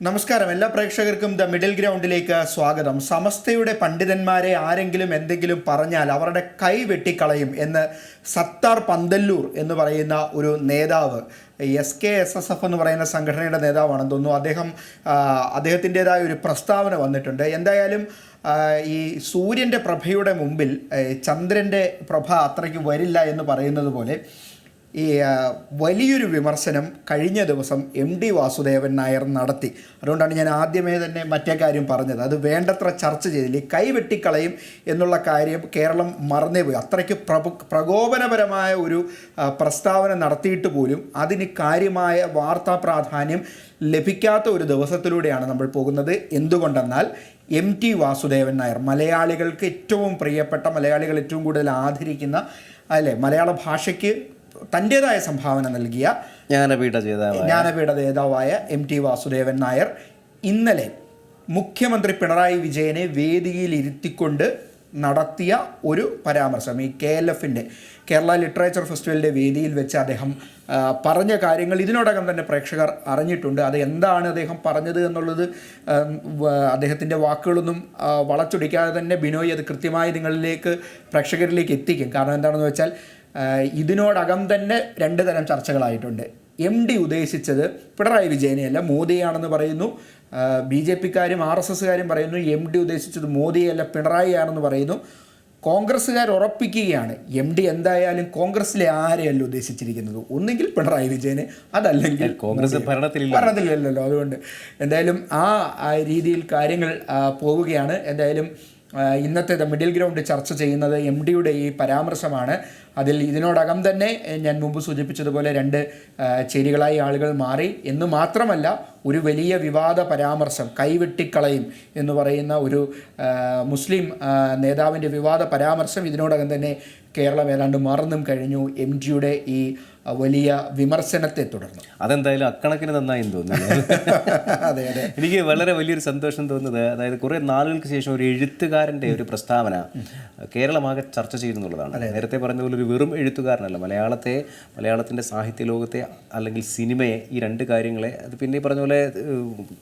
നമസ്കാരം. എല്ലാ പ്രേക്ഷകർക്കും ദ മിഡിൽ ഗ്രൗണ്ടിലേക്ക് സ്വാഗതം. സമസ്തയുടെ പണ്ഡിതന്മാരെ ആരെങ്കിലും എന്തെങ്കിലും പറഞ്ഞാൽ അവരുടെ കൈ വെട്ടിക്കളയും എന്ന് സത്താർ പന്തല്ലൂർ എന്ന് പറയുന്ന ഒരു നേതാവ്, SKSSF എന്ന് പറയുന്ന സംഘടനയുടെ നേതാവാണെന്ന് തോന്നുന്നു. അദ്ദേഹത്തിൻ്റെതായ ഒരു പ്രസ്താവന വന്നിട്ടുണ്ട്. എന്തായാലും ഈ സൂര്യൻ്റെ പ്രഭയുടെ മുമ്പിൽ ചന്ദ്രൻ്റെ പ്രഭ അത്രയ്ക്ക് വരില്ല എന്ന് പറയുന്നത് പോലെ ഈ വലിയൊരു വിമർശനം കഴിഞ്ഞ ദിവസം MD വാസുദേവൻ നായർ നടത്തി. അതുകൊണ്ടാണ് ഞാൻ ആദ്യമേ തന്നെ മറ്റേ കാര്യം പറഞ്ഞത്. അത് വേണ്ടത്ര ചർച്ച ചെയ്തില്ല. കൈ വെട്ടിക്കളയും എന്നുള്ള കാര്യം കേരളം മറന്നേ പോയി. അത്രയ്ക്ക് പ്രകോപനപരമായ ഒരു പ്രസ്താവന നടത്തിയിട്ട് പോലും അതിന് കാര്യമായ വാർത്താ പ്രാധാന്യം ലഭിക്കാത്ത ഒരു ദിവസത്തിലൂടെയാണ് നമ്മൾ പോകുന്നത്. എന്തുകൊണ്ടെന്നാൽ MT വാസുദേവൻ നായർ മലയാളികൾക്ക് ഏറ്റവും പ്രിയപ്പെട്ട, മലയാളികൾ ഏറ്റവും കൂടുതൽ ആദരിക്കുന്ന, മലയാള ഭാഷയ്ക്ക് തൻ്റേതായ സംഭാവന നൽകിയ ജ്ഞാനപീഠ ജേതാവായ MT വാസുദേവൻ നായർ ഇന്നലെ മുഖ്യമന്ത്രി പിണറായി വിജയനെ വേദിയിൽ ഇരുത്തിക്കൊണ്ട് നടത്തിയ ഒരു പരാമർശം, ഈ KLF-ൻ്റെ കേരള ലിറ്ററേച്ചർ ഫെസ്റ്റിവലിൻ്റെ വേദിയിൽ വെച്ച് അദ്ദേഹം പറഞ്ഞ കാര്യങ്ങൾ ഇതിനോടകം തന്നെ പ്രേക്ഷകർ അറിഞ്ഞിട്ടുണ്ട്. അത് എന്താണ് അദ്ദേഹം പറഞ്ഞത് എന്നുള്ളത് അദ്ദേഹത്തിൻ്റെ വാക്കുകളൊന്നും വളച്ചൊടിക്കാതെ തന്നെ ബിനോയ് അത് കൃത്യമായി പ്രേക്ഷകരിലേക്ക് എത്തിക്കും. കാരണം എന്താണെന്ന് വെച്ചാൽ ഇതിനോടകം തന്നെ രണ്ട് തരം ചർച്ചകളായിട്ടുണ്ട്. MD ഉദ്ദേശിച്ചത് പിണറായി വിജയനെയല്ല മോദിയാണെന്ന് പറയുന്നു. BJP-ക്കാരും RSS-കാരും പറയുന്നു MD ഉദ്ദേശിച്ചത് മോദിയല്ല പിണറായിയാണെന്ന് പറയുന്നു. കോൺഗ്രസ്സുകാർ ഉറപ്പിക്കുകയാണ് MD എന്തായാലും കോൺഗ്രസ്സിലെ ആരെയല്ല ഉദ്ദേശിച്ചിരിക്കുന്നത്, ഒന്നുകിൽ പിണറായി വിജയനെ, അതല്ലെങ്കിൽ കോൺഗ്രസ് ഭരണത്തിലല്ലല്ലോ. അതുകൊണ്ട് എന്തായാലും ആ രീതിയിൽ കാര്യങ്ങൾ പോവുകയാണ്. എന്തായാലും ഇന്നത്തെ മിഡിൽ ഗ്രൗണ്ട് ചർച്ച ചെയ്യുന്നത് MD-യുടെ ഈ പരാമർശമാണ്. അതിൽ ഇതിനോടകം തന്നെ ഞാൻ മുമ്പ് സൂചിപ്പിച്ചതുപോലെ രണ്ട് ചേരികളായി ആളുകൾ മാറി എന്ന് മാത്രമല്ല, ഒരു വലിയ വിവാദ പരാമർശം, കൈവെട്ടിക്കളയും എന്ന് പറയുന്ന ഒരു മുസ്ലിം നേതാവിൻ്റെ വിവാദ പരാമർശം ഇതിനോടകം തന്നെ കേരളം ഏതാണ്ട് മറന്നും കഴിഞ്ഞു MD-യുടെ ഈ വലിയ വിമർശനത്തെ തുടർന്ന്. അതെന്തായാലും അക്കണക്കിന് നന്നായി തോന്നുന്നു. അതെ. എനിക്ക് വളരെ വലിയൊരു സന്തോഷം തോന്നുന്നത്, അതായത് കുറേ നാളുകൾക്ക് ശേഷം ഒരു എഴുത്തുകാരൻ്റെ ഒരു പ്രസ്താവന കേരളമാകെ ചർച്ച ചെയ്യുന്നുള്ളതാണ്. നേരത്തെ പറഞ്ഞ പോലെ ഒരു വെറും എഴുത്തുകാരനല്ല, മലയാളത്തിൻ്റെ സാഹിത്യ ലോകത്തെ അല്ലെങ്കിൽ സിനിമയെ, ഈ രണ്ട് കാര്യങ്ങളെ, അത് പിന്നെ പറഞ്ഞ പോലെ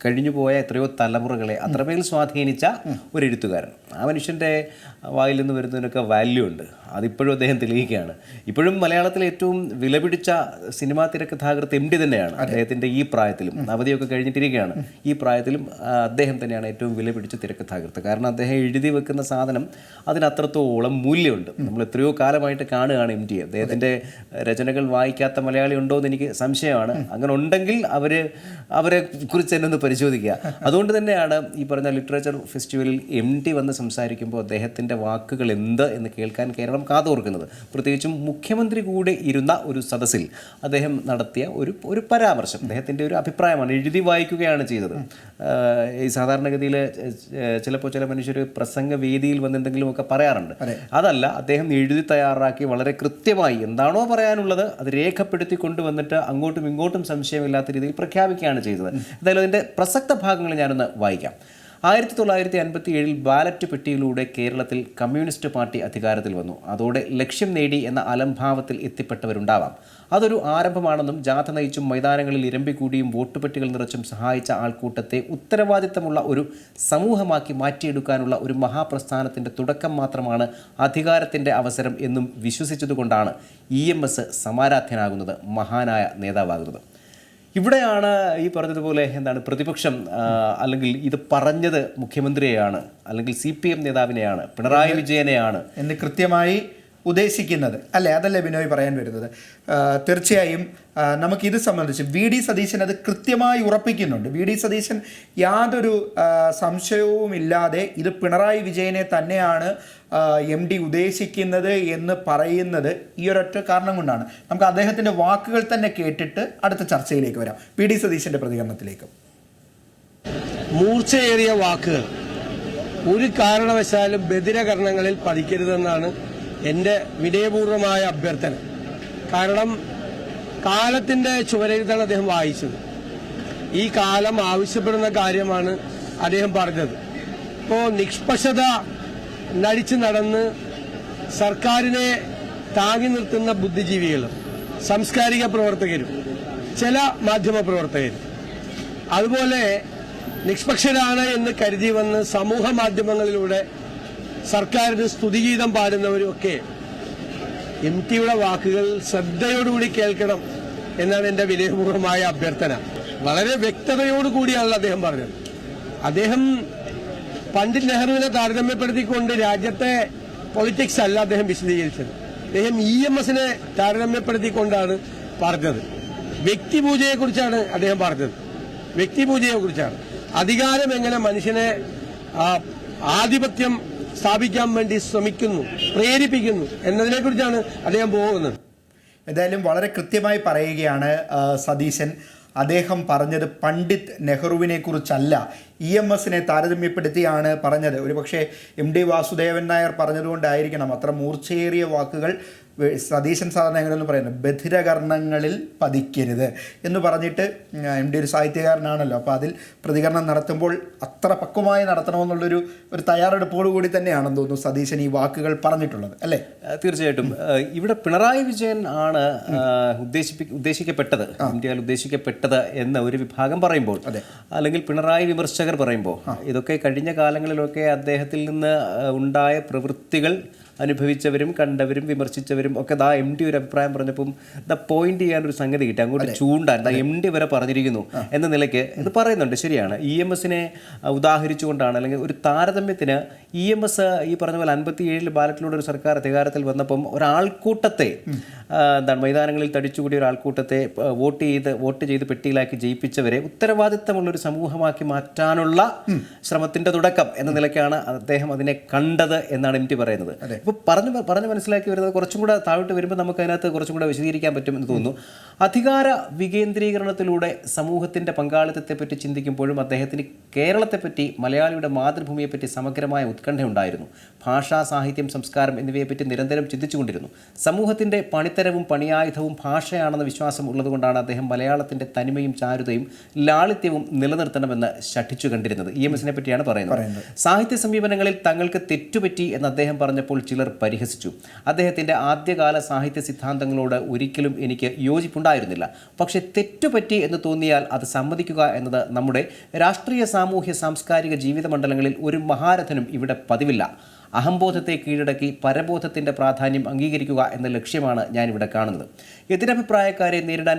കഴിഞ്ഞുപോയ എത്രയോ തലമുറകളെ അത്രമേൽ സ്വാധീനിച്ച ഒരു എഴുത്തുകാരൻ. ആ മനുഷ്യൻ്റെ വായിൽ നിന്ന് വരുന്നതിനൊക്കെ വാല്യൂ ഉണ്ട്. അതിപ്പോഴും അദ്ദേഹം തെളിയിക്കുകയാണ്. ഇപ്പോഴും മലയാളത്തിലെ ഏറ്റവും വിലപിടിച്ച സിനിമാ തിരക്കഥാകൃത്ത് MD തന്നെയാണ്. അദ്ദേഹത്തിൻ്റെ ഈ പ്രായത്തിലും, അവധിയൊക്കെ കഴിഞ്ഞിട്ടിരിക്കുകയാണ്, ഈ പ്രായത്തിലും അദ്ദേഹം തന്നെയാണ് ഏറ്റവും വിലപിടിച്ച തിരക്കഥാകൃത്ത്. കാരണം അദ്ദേഹം എഴുതി വെക്കുന്ന സാധനം അതിനത്രത്തോളം മൂല്യമുണ്ട്. നമ്മൾ എത്രയോ കാലമായിട്ട് കാണുകയാണ് MD. അദ്ദേഹത്തിൻ്റെ രചനകൾ വായിക്കാത്ത മലയാളി ഉണ്ടോ എന്ന് എനിക്ക് സംശയമാണ്. അങ്ങനെ ഉണ്ടെങ്കിൽ അവരെ കുറിച്ച് തന്നെ ഒന്ന് പരിശോധിക്കുക. അതുകൊണ്ട് തന്നെയാണ് ഈ പറഞ്ഞ ലിറ്ററേച്ചർ ഫെസ്റ്റിവലിൽ MD വന്ന് സംസാരിക്കുമ്പോൾ അദ്ദേഹത്തിൻ്റെ വാക്കുകൾ എന്ത് എന്ന് കേൾക്കാൻ കേരളം കാതോർക്കുന്നത്. പ്രത്യേകിച്ചും മുഖ്യമന്ത്രി കൂടെ ഇരുന്ന ഒരു സദസ്സിൽ അദ്ദേഹം നടത്തിയ ഒരു പരാമർശം, അദ്ദേഹത്തിൻ്റെ ഒരു അഭിപ്രായമാണ്, എഴുതി വായിക്കുകയാണ് ചെയ്തത്. ഈ സാധാരണഗതിയിൽ ചിലപ്പോൾ ചില മനുഷ്യർ പ്രസംഗ വേദിയിൽ വന്നെന്തെങ്കിലുമൊക്കെ പറയാറുണ്ട്. അതല്ല, അദ്ദേഹം എഴുതി തയ്യാറാക്കി വളരെ കൃത്യമായി എന്താണോ പറയാനുള്ളത് അത് രേഖപ്പെടുത്തി കൊണ്ടുവന്നിട്ട് അങ്ങോട്ടും ഇങ്ങോട്ടും സംശയമില്ലാത്ത രീതിയിൽ പ്രഖ്യാപിക്കുകയാണ് ചെയ്തത്. എന്തായാലും അതിൻ്റെ പ്രസക്ത ഭാഗങ്ങൾ ഞാനൊന്ന് വായിക്കാം. 1957 ബാലറ്റ് പെട്ടിയിലൂടെ കേരളത്തിൽ കമ്മ്യൂണിസ്റ്റ് പാർട്ടി അധികാരത്തിൽ വന്നു. അതോടെ ലക്ഷ്യം നേടി എന്ന അലംഭാവത്തിൽ എത്തിപ്പെട്ടവരുണ്ടാവാം. അതൊരു ആരംഭമാണെന്നും ജാഥ നയിച്ചും മൈതാനങ്ങളിൽ ഇരമ്പിക്കൂടിയും വോട്ടുപെട്ടികൾ നിറച്ചും സഹായിച്ച ആൾക്കൂട്ടത്തെ ഉത്തരവാദിത്തമുള്ള ഒരു സമൂഹമാക്കി മാറ്റിയെടുക്കാനുള്ള ഒരു മഹാപ്രസ്ഥാനത്തിൻ്റെ തുടക്കം മാത്രമാണ് അധികാരത്തിൻ്റെ അവസരം എന്നും വിശ്വസിച്ചതുകൊണ്ടാണ് EMS സമാരാധ്യനാകുന്നത്, മഹാനായ നേതാവാകുന്നത്. ഇവിടെയാണ് ഈ പറഞ്ഞതുപോലെ പ്രതിപക്ഷം അല്ലെങ്കിൽ ഇത് പറഞ്ഞത് മുഖ്യമന്ത്രിയെയാണ്, അല്ലെങ്കിൽ CPM നേതാവിനെയാണ്, പിണറായി വിജയനെയാണ് എന്ന് കൃത്യമായി ഉദ്ദേശിക്കുന്നത്, അല്ലേ? അതല്ലേ ബിനോയ് പറയാൻ വരുന്നത്? തീർച്ചയായും നമുക്കിത് സംബന്ധിച്ച് VD സതീശൻ അത് കൃത്യമായി ഉറപ്പിക്കുന്നുണ്ട്. VD സതീശൻ യാതൊരു സംശയവുമില്ലാതെ ഇത് പിണറായി വിജയനെ തന്നെയാണ് MD ഉദ്ദേശിക്കുന്നത് എന്ന് പറയുന്നത് ഈ ഒരൊറ്റ കാരണം കൊണ്ടാണ്. നമുക്ക് അദ്ദേഹത്തിൻ്റെ വാക്കുകൾ തന്നെ കേട്ടിട്ട് അടുത്ത ചർച്ചയിലേക്ക് വരാം. VD സതീശൻ്റെ പ്രതികരണത്തിലേക്ക്. മൂർച്ചയേറിയ വാക്കുകൾ ഒരു കാരണവശാലും ബധിരകർണങ്ങളിൽ പതിക്കരുതെന്നാണ് എൻ്റെ വിനയപൂർവമായ അഭ്യർത്ഥന. കാരണം കാലത്തിൻ്റെ ചുവരെഴുത്താണ് അദ്ദേഹം വായിച്ചത്. ഈ കാലം ആവശ്യപ്പെടുന്ന കാര്യമാണ് അദ്ദേഹം പറഞ്ഞത്. ഇപ്പോൾ നിഷ്പക്ഷത നടിച്ചു നടന്ന് സർക്കാരിനെ താങ്ങി നിർത്തുന്ന ബുദ്ധിജീവികളും സാംസ്കാരിക പ്രവർത്തകരും ചില മാധ്യമ പ്രവർത്തകരും അതുപോലെ നിഷ്പക്ഷരാണ് എന്ന് കരുതി വന്ന് സമൂഹ മാധ്യമങ്ങളിലൂടെ സർക്കാരിന് സ്തുതിഗീതം പാടുന്നവരും ഒക്കെ MTയുടെ വാക്കുകൾ ശ്രദ്ധയോടുകൂടി കേൾക്കണം എന്നാണ് എൻ്റെ വിനയപൂർവ്വമായ അഭ്യർത്ഥന. വളരെ വ്യക്തതയോടുകൂടിയാണല്ലോ അദ്ദേഹം പറഞ്ഞത്. അദ്ദേഹം പണ്ഡിറ്റ് നെഹ്റുവിനെ താരതമ്യപ്പെടുത്തിക്കൊണ്ട് രാജ്യത്തെ പൊളിറ്റിക്സ് അല്ല അദ്ദേഹം വിശദീകരിച്ചത്. അദ്ദേഹം EMSനെ താരതമ്യപ്പെടുത്തിക്കൊണ്ടാണ് പറഞ്ഞത്. വ്യക്തിപൂജയെക്കുറിച്ചാണ് അദ്ദേഹം പറഞ്ഞത്. വ്യക്തിപൂജയെക്കുറിച്ചാണ്. അധികാരം എങ്ങനെ മനുഷ്യനെ ആധിപത്യം സ്ഥാപിക്കാൻ വേണ്ടി ശ്രമിക്കുന്നു, പ്രേരിപ്പിക്കുന്നു എന്നതിനെക്കുറിച്ചാണ് അദ്ദേഹം പോകുന്നത്. എന്തായാലും വളരെ കൃത്യമായി പറയുകയാണ് സതീശൻ. അദ്ദേഹം പറഞ്ഞത് പണ്ഡിറ്റ് നെഹ്റുവിനെ കുറിച്ചല്ല, EMSനെ താരതമ്യപ്പെടുത്തിയാണ് പറഞ്ഞത്. ഒരുപക്ഷെ MD വാസുദേവൻ നായർ പറഞ്ഞതുകൊണ്ടായിരിക്കണം അത്ര മൂർച്ചയേറിയ വാക്കുകൾ സതീശൻ സാധാരണ എങ്ങനെയൊന്നും പറയുന്നത്, ബധിരകർണങ്ങളിൽ പതിക്കരുത് എന്ന് പറഞ്ഞിട്ട് MD ഒരു സാഹിത്യകാരനാണല്ലോ, അപ്പോൾ അതിൽ പ്രതികരണം നടത്തുമ്പോൾ അത്ര പക്വമായി നടത്തണമെന്നുള്ളൊരു തയ്യാറെടുപ്പോടു കൂടി തന്നെയാണെന്ന് തോന്നുന്നു സതീശൻ ഈ വാക്കുകൾ പറഞ്ഞിട്ടുള്ളത്, അല്ലേ? തീർച്ചയായിട്ടും. ഇവിടെ പിണറായി വിജയൻ ആണ് ഉദ്ദേശിക്കപ്പെട്ടത്, ഇന്ത്യയിൽ ഉദ്ദേശിക്കപ്പെട്ടത് എന്ന ഒരു വിഭാഗം പറയുമ്പോൾ, അല്ലെങ്കിൽ പിണറായി വിമർശകർ പറയുമ്പോൾ, ഇതൊക്കെ കഴിഞ്ഞ കാലങ്ങളിലൊക്കെ അദ്ദേഹത്തിൽ നിന്ന് ഉണ്ടായ പ്രവൃത്തികൾ അനുഭവിച്ചവരും കണ്ടവരും വിമർശിച്ചവരും ഒക്കെ MD ഒരു അഭിപ്രായം പറഞ്ഞപ്പം പോയിന്റ് ചെയ്യാനൊരു സംഗതി കിട്ടി, അങ്ങോട്ട് ചൂണ്ടാൻ MD വരെ പറഞ്ഞിരിക്കുന്നു എന്ന നിലയ്ക്ക് ഇത് പറയുന്നുണ്ട്. ശരിയാണ്, EMSനെ ഉദാഹരിച്ചുകൊണ്ടാണ്, അല്ലെങ്കിൽ ഒരു താരതമ്യത്തിന് EMS ഈ പറഞ്ഞ പോലെ 57 ബാലറ്റിലൂടെ ഒരു സർക്കാർ അധികാരത്തിൽ വന്നപ്പം ഒരാൾക്കൂട്ടത്തെ മൈതാനങ്ങളിൽ തടിച്ചുകൂടിയ ഒരാൾക്കൂട്ടത്തെ വോട്ട് ചെയ്ത് പെട്ടിയിലാക്കി ജയിപ്പിച്ചവരെ ഉത്തരവാദിത്തമുള്ളൊരു സമൂഹമാക്കി മാറ്റാനുള്ള ശ്രമത്തിന്റെ തുടക്കം എന്ന നിലയ്ക്കാണ് അദ്ദേഹം അതിനെ കണ്ടത് എന്നാണ് MT പറയുന്നത്. ഇപ്പോൾ പറഞ്ഞ് മനസ്സിലാക്കി വരുന്നത് കുറച്ചും കൂടെ താഴോട്ട് വരുമ്പോൾ നമുക്ക് അതിനകത്ത് കുറച്ചും കൂടെ വിശദീകരിക്കാൻ പറ്റും എന്ന് തോന്നുന്നു. അധികാര വികേന്ദ്രീകരണത്തിലൂടെ സമൂഹത്തിൻ്റെ പങ്കാളിത്തത്തെപ്പറ്റി ചിന്തിക്കുമ്പോഴും അദ്ദേഹത്തിന് കേരളത്തെപ്പറ്റി, മലയാളിയുടെ മാതൃഭൂമിയെപ്പറ്റി സമഗ്രമായ ഉത്കണ്ഠയുണ്ടായിരുന്നു. ഭാഷ, സാഹിത്യം, സംസ്കാരം എന്നിവയെപ്പറ്റി നിരന്തരം ചിന്തിച്ചുകൊണ്ടിരുന്നു. സമൂഹത്തിൻ്റെ പണിത്തരവും പണിയായുധവും ഭാഷയാണെന്ന വിശ്വാസം ഉള്ളതുകൊണ്ടാണ് അദ്ദേഹം മലയാളത്തിൻ്റെ തനിമയും ചാരുതയും ലാളിത്യവും നിലനിർത്തണമെന്ന് ശഠിച്ചു കണ്ടിരുന്നത്. EMSനെ പറ്റിയാണ് പറയുന്നത്. സാഹിത്യ സമീപനങ്ങളിൽ തങ്ങൾക്ക് തെറ്റുപറ്റി എന്ന് അദ്ദേഹം പറഞ്ഞപ്പോൾ ചിലർ പരിഹസിച്ചു. അദ്ദേഹത്തിൻ്റെ ആദ്യകാല സാഹിത്യ സിദ്ധാന്തങ്ങളോട് ഒരിക്കലും എനിക്ക് യോജിപ്പുണ്ടായിരുന്നില്ല. പക്ഷേ തെറ്റുപറ്റി എന്ന് തോന്നിയാൽ അത് സമ്മതിക്കുക എന്നത് നമ്മുടെ രാഷ്ട്രീയ, സാമൂഹ്യ, സാംസ്കാരിക ജീവിത മണ്ഡലങ്ങളിൽ ഒരു മഹാരഥനും ഇവിടെ പതിവില്ല. അഹംബോധത്തെ കീഴടക്കി പരബോധത്തിൻ്റെ പ്രാധാന്യം അംഗീകരിക്കുക എന്ന ലക്ഷ്യമാണ് ഞാനിവിടെ കാണുന്നത്. എതിരഭിപ്രായക്കാരെ നേരിടാൻ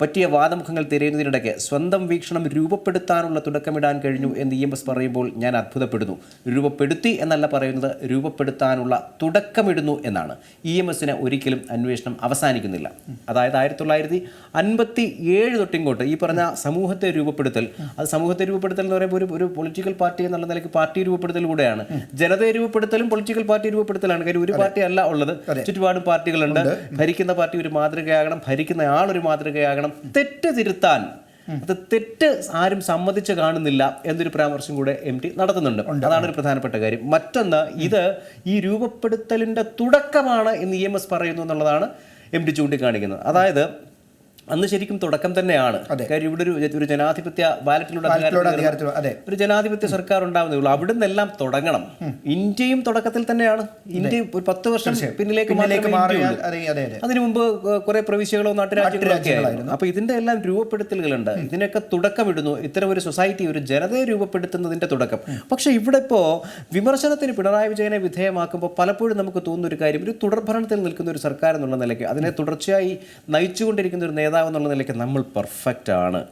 പറ്റിയ വാദമുഖങ്ങൾ തിരയുന്നതിനിടയ്ക്ക് സ്വന്തം വീക്ഷണം രൂപപ്പെടുത്താനുള്ള തുടക്കമിടാൻ കഴിഞ്ഞു എന്ന് EMS പറയുമ്പോൾ ഞാൻ അത്ഭുതപ്പെടുന്നു. രൂപപ്പെടുത്തി എന്നല്ല പറയുന്നത്, രൂപപ്പെടുത്താനുള്ള തുടക്കമിടുന്നു എന്നാണ്. EMSന് ഒരിക്കലും അന്വേഷണം അവസാനിക്കുന്നില്ല. അതായത് 1957 തൊട്ടിങ്ങോട്ട് ഈ പറഞ്ഞ സമൂഹത്തെ രൂപപ്പെടുത്തൽ, അത് സമൂഹത്തെ രൂപപ്പെടുത്തൽ എന്ന് പറയുമ്പോൾ ഒരു പൊളിറ്റിക്കൽ പാർട്ടി എന്നുള്ള നിലയ്ക്ക് പാർട്ടി രൂപപ്പെടുത്തൽ കൂടെയാണ്. ജനതയെ രൂപപ്പെടുത്തലും പൊളിറ്റിക്കൽ പാർട്ടി രൂപപ്പെടുത്തലാണ്. കാര്യം ഒരു പാർട്ടി അല്ല ഉള്ളത്, ചുറ്റുപാടും പാർട്ടികളുണ്ട്. ഭരിക്കുന്ന പാർട്ടി ഒരു മാതൃകയാകണം, ഭരിക്കുന്ന ആളൊരു മാതൃകയാകണം. തെറ്റ് തിരുത്താൻ, അത് തെറ്റ് ആരും സമ്മതിച്ച് കാണുന്നില്ല എന്നൊരു പരാമർശം കൂടെ MT നടത്തുന്നുണ്ട്. അതാണ് ഒരു പ്രധാനപ്പെട്ട കാര്യം. മറ്റൊന്ന്, ഇത് ഈ രൂപപ്പെടുത്തലിൻ്റെ തുടക്കമാണ് എന്ന് EMS പറയുന്നു എന്നുള്ളതാണ് MT ചൂണ്ടിക്കാണിക്കുന്നത്. അതായത് അന്ന് ശരിക്കും തുടക്കം തന്നെയാണ്. കാര്യം ഇവിടെ ഒരു ജനാധിപത്യ ബാലറ്റിലൂടെ ഒരു ജനാധിപത്യ സർക്കാർ ഉണ്ടാവുന്നേ ഉള്ളൂ. അവിടെ നിന്നെല്ലാം തുടങ്ങണം. ഇന്ത്യയും തുടക്കത്തിൽ തന്നെയാണ്. ഇന്ത്യ ഒരു 10 വർഷം പിന്നിലേക്ക് അതിനു മുമ്പ് കുറെ പ്രവിശ്യകളോ നാട്ടുരാജ്യങ്ങളോ ഒക്കെ ആയിരുന്നു. അപ്പൊ ഇതിന്റെ എല്ലാം രൂപപ്പെടുത്തലുകളുണ്ട്. ഇതിനൊക്കെ തുടക്കമിടുന്നു. ഇത്തരം ഒരു സൊസൈറ്റി, ഒരു ജനതയെ രൂപപ്പെടുത്തുന്നതിന്റെ തുടക്കം. പക്ഷെ ഇവിടെ ഇപ്പോൾ വിമർശനത്തിന് പിണറായി വിജയനെ വിധേയമാക്കുമ്പോൾ പലപ്പോഴും നമുക്ക് തോന്നുന്ന ഒരു കാര്യം, ഒരു തുടർഭരണത്തിൽ നിൽക്കുന്ന ഒരു സർക്കാർ എന്നുള്ള നിലയ്ക്ക്, അതിനെ തുടർച്ചയായി നയിച്ചുകൊണ്ടിരിക്കുന്ന ഒരു നേതാവ് എന്നുള്ള നിലയ്ക്ക് നമ്മൾ പെർഫെക്റ്റ് ആണ്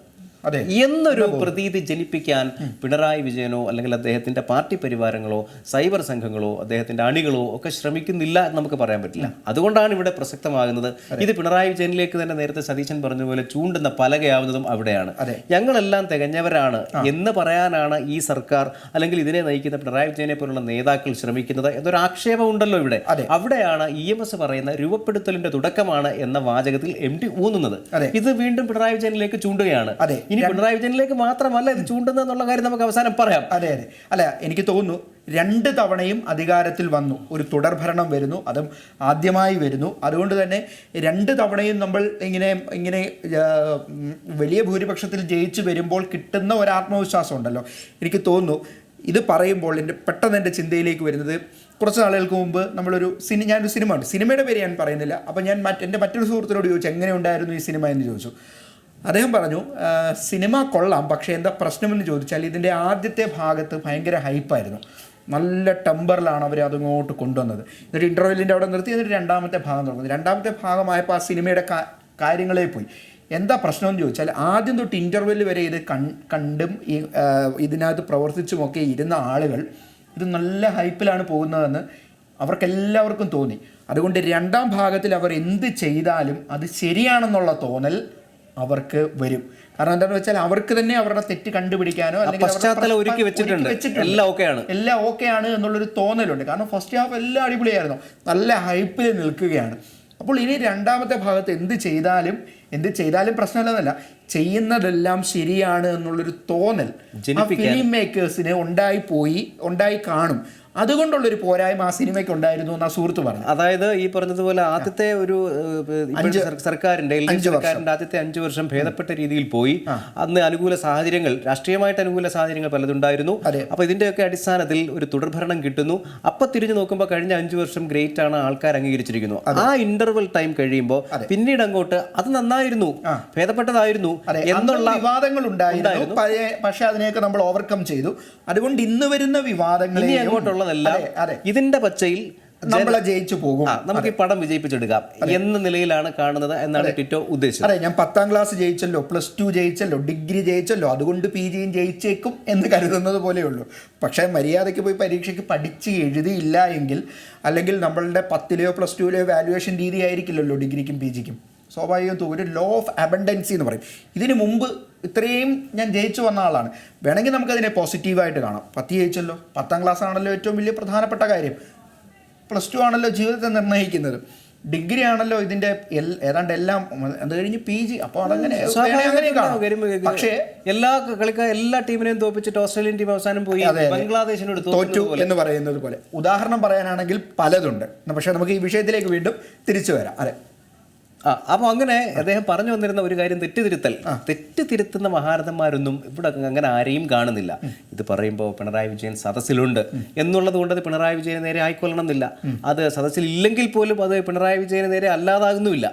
എന്നൊരു പ്രതീതി ജനിപ്പിക്കാൻ പിണറായി വിജയനോ അല്ലെങ്കിൽ അദ്ദേഹത്തിന്റെ പാർട്ടി പരിവാരങ്ങളോ സൈബർ സംഘങ്ങളോ അദ്ദേഹത്തിന്റെ അണികളോ ഒക്കെ ശ്രമിക്കുന്നില്ല എന്ന് നമുക്ക് പറയാൻ പറ്റില്ല. അതുകൊണ്ടാണ് ഇവിടെ പ്രസക്തമാകുന്നത്. ഇത് പിണറായി വിജയനിലേക്ക് തന്നെ നേരത്തെ സതീശൻ പറഞ്ഞ പോലെ ചൂണ്ടുന്ന പലകയാവുന്നതും അവിടെയാണ്. ഞങ്ങളെല്ലാം തികഞ്ഞവരാണ് എന്ന് പറയാനാണ് ഈ സർക്കാർ അല്ലെങ്കിൽ ഇതിനെ നയിക്കുന്ന പിണറായി വിജയനെ പോലുള്ള നേതാക്കൾ ശ്രമിക്കുന്നത് എന്നൊരു ആക്ഷേപം ഉണ്ടല്ലോ ഇവിടെ. അവിടെയാണ് EMS പറയുന്ന രൂപപ്പെടുത്തലിന്റെ തുടക്കമാണ് എന്ന വാചകത്തിൽ MT ഊന്നുന്നത്. ഇത് വീണ്ടും പിണറായി വിജയനിലേക്ക് ചൂണ്ടുകയാണ്. ഇനി പിണറായി വിജയനിലേക്ക് മാത്രമല്ല ഇത് ചൂണ്ടുന്നതെന്നുള്ള കാര്യം നമുക്ക് അവസാനം പറയാം. അല്ല, എനിക്ക് തോന്നുന്നു 2 തവണയും അധികാരത്തിൽ വന്നു, ഒരു തുടർഭരണം വരുന്നു, അതും ആദ്യമായി വരുന്നു. അതുകൊണ്ട് തന്നെ 2 തവണയും നമ്മൾ ഇങ്ങനെ വലിയ ഭൂരിപക്ഷത്തിൽ ജയിച്ചു വരുമ്പോൾ കിട്ടുന്ന ഒരു ആത്മവിശ്വാസം ഉണ്ടല്ലോ. എനിക്ക് തോന്നുന്നു ഇത് പറയുമ്പോൾ പെട്ടെന്ന് എൻ്റെ ചിന്തയിലേക്ക് വരുന്നത്, കുറച്ച് നാളുകൾക്ക് മുമ്പ് ഞാനൊരു സിനിമയുടെ പേര് ഞാൻ പറയുന്നില്ല. അപ്പോൾ ഞാൻ എൻ്റെ മറ്റൊരു സുഹൃത്തിനോട് ചോദിച്ചു എങ്ങനെ ഉണ്ടായിരുന്നു ഈ സിനിമ എന്ന് ചോദിച്ചു. അദ്ദേഹം പറഞ്ഞു സിനിമ കൊള്ളാം, പക്ഷേ എന്താ പ്രശ്നമെന്ന് ചോദിച്ചാൽ ഇതിൻ്റെ ആദ്യത്തെ ഭാഗത്ത് ഭയങ്കര ഹൈപ്പായിരുന്നു, നല്ല ടെമ്പറിലാണ് അവർ അതങ്ങോട്ട് കൊണ്ടുവന്നത്. എന്നിട്ട് ഇൻ്റർവെല്ലിൻ്റെ അവിടെ നിർത്തി, എന്നിട്ട് രണ്ടാമത്തെ ഭാഗം തുടങ്ങുന്നത്. രണ്ടാമത്തെ ഭാഗമായപ്പോൾ ആ സിനിമയുടെ കാര്യങ്ങളെ പോയി. എന്താ പ്രശ്നമെന്ന് ചോദിച്ചാൽ ആദ്യം തൊട്ട് ഇൻ്റർവെല്ല് വരെ ഇത് കണ്ടും ഇതിനകത്ത് പ്രവർത്തിച്ചുമൊക്കെ ഇരുന്ന ആളുകൾ ഇത് നല്ല ഹൈപ്പിലാണ് പോകുന്നതെന്ന് അവർക്കെല്ലാവർക്കും തോന്നി. അതുകൊണ്ട് രണ്ടാം ഭാഗത്തിൽ അവർ എന്ത് ചെയ്താലും അത് ശരിയാണെന്നുള്ള തോന്നൽ അവർക്ക് വരും. കാരണം എന്താണെന്ന് വെച്ചാൽ അവർക്ക് തന്നെ അവരുടെ തെറ്റ് കണ്ടുപിടിക്കാനോ പശ്ചാത്തലം ഒരുക്കി വെച്ചിട്ടുണ്ട്, എല്ലാം ഓക്കെയാണ് എന്നുള്ളൊരു തോന്നലുണ്ട്. കാരണം ഫസ്റ്റ് ഹാഫ് എല്ലാം അടിപൊളിയായിരുന്നു, നല്ല ഹൈപ്പിൽ നിൽക്കുകയാണ്. അപ്പോൾ ഇനി രണ്ടാമത്തെ ഭാഗത്ത് എന്ത് ചെയ്താലും പ്രശ്നമില്ലെന്നല്ല, ചെയ്യുന്നതെല്ലാം ശരിയാണ് എന്നുള്ളൊരു തോന്നൽ ആ ഫിലിം മേക്കേഴ്സിന് ഉണ്ടായി കാണും. അതുകൊണ്ടുള്ളൊരു പോരായ്മ ആ സിനിമയ്ക്ക് ഉണ്ടായിരുന്നു എന്ന് ആ സുഹൃത്ത് പറഞ്ഞു. അതായത് ഈ പറഞ്ഞതുപോലെ ആദ്യത്തെ ഒരു സർക്കാരിന്റെ ആദ്യത്തെ 5 വർഷം ഭേദപ്പെട്ട രീതിയിൽ പോയി. അന്ന് അനുകൂല സാഹചര്യങ്ങൾ, രാഷ്ട്രീയമായിട്ട് അനുകൂല സാഹചര്യങ്ങൾ പലതുണ്ടായിരുന്നു. അപ്പൊ ഇതിന്റെയൊക്കെ അടിസ്ഥാനത്തിൽ ഒരു തുടർഭരണം കിട്ടുന്നു. അപ്പൊ തിരിഞ്ഞു നോക്കുമ്പോൾ കഴിഞ്ഞ 5 വർഷം ഗ്രേറ്റ് ആണ്, ആൾക്കാർ അംഗീകരിച്ചിരിക്കുന്നു. ആ ഇന്റർവൽ ടൈം കഴിയുമ്പോൾ പിന്നീട് അങ്ങോട്ട് അത് നന്നായിരുന്നു, ഭേദപ്പെട്ടതായിരുന്നു എന്നുള്ള വിവാദങ്ങൾ ഉണ്ടായിരുന്നു. പക്ഷെ അതിനെയൊക്കെ നമ്മൾ ഓവർകം ചെയ്തു. അതുകൊണ്ട് ഇന്ന് വരുന്ന വിവാദങ്ങൾ അങ്ങോട്ടുള്ളതെല്ലാം ഇതിന്റെ പച്ചയിൽ നമ്മളെ ജയിച്ചു പോകും, നമുക്ക് ഈ പടം വിജയിപ്പിച്ചെടുക്കാം എന്ന നിലയിലാണ് കാണുന്നത് എന്നാണ് ടിറ്റോ ഉദ്ദേശിച്ചത്. അതെ, ഞാൻ 10ാം ക്ലാസ് ജയിച്ചല്ലോ, +2 ജയിച്ചല്ലോ, ഡിഗ്രി ജയിച്ചല്ലോ, അതുകൊണ്ട് PG ജയിച്ചേക്കും എന്ന് കരുതുന്നത് പോലെയുള്ളൂ. പക്ഷേ മര്യാദയ്ക്ക് പോയി പരീക്ഷയ്ക്ക് പഠിച്ച് എഴുതിയില്ല എങ്കിൽ, അല്ലെങ്കിൽ നമ്മളുടെ 10ലെയോ +2ലെയോ വാല്യുവേഷൻ രീതി ആയിരിക്കില്ലല്ലോ ഡിഗ്രിക്കും PGക്കും. സ്വാഭാവികം ഒരു ലോ ഓഫ് അബണ്ടൻസി എന്ന് പറയും. ഇതിനു മുമ്പ് ഇത്രയും ഞാൻ ജയിച്ചു വന്ന ആളാണ്, വേണമെങ്കിൽ നമുക്കതിനെ പോസിറ്റീവായിട്ട് കാണാം. 10 ജയിച്ചല്ലോ, 10ാം ക്ലാസ് ആണല്ലോ ഏറ്റവും വലിയ പ്രധാനപ്പെട്ട കാര്യം, +2 ആണല്ലോ ജീവിതത്തെ നിർണ്ണയിക്കുന്നത്, ഡിഗ്രി ആണല്ലോ ഇതിൻ്റെ ഏതാണ്ട് എല്ലാം, അത് കഴിഞ്ഞ് PG. അപ്പോൾ അതങ്ങനെ പക്ഷേ എല്ലാ ടീമിനെയും തോപ്പിച്ചിട്ട് ഓസ്ട്രേലിയൻ ടീം അവസാനം പോയി ബംഗ്ലാദേശിനോട് തോറ്റു എന്ന് പറയുന്നത് പോലെ ഉദാഹരണം പറയാനാണെങ്കിൽ പലതുണ്ട്. പക്ഷേ നമുക്ക് ഈ വിഷയത്തിലേക്ക് വീണ്ടും തിരിച്ചു വരാം. അതെ, അപ്പോൾ അങ്ങനെ അദ്ദേഹം പറഞ്ഞു വന്നിരുന്ന ഒരു കാര്യം, തെറ്റുതിരുത്തുന്ന മഹാരഥന്മാരൊന്നും ഇവിടെ അങ്ങനെ ആരെയും കാണുന്നില്ല. ഇത് പറയുമ്പോൾ പിണറായി വിജയൻ സദസ്സിലുണ്ട് എന്നുള്ളത് കൊണ്ട് അത് പിണറായി വിജയന് നേരെ ആയിക്കൊള്ളണം എന്നില്ല. അത് സദസ്സിൽ ഇല്ലെങ്കിൽ പോലും അത് പിണറായി വിജയന് നേരെ അല്ലാതാകുന്നുമില്ല.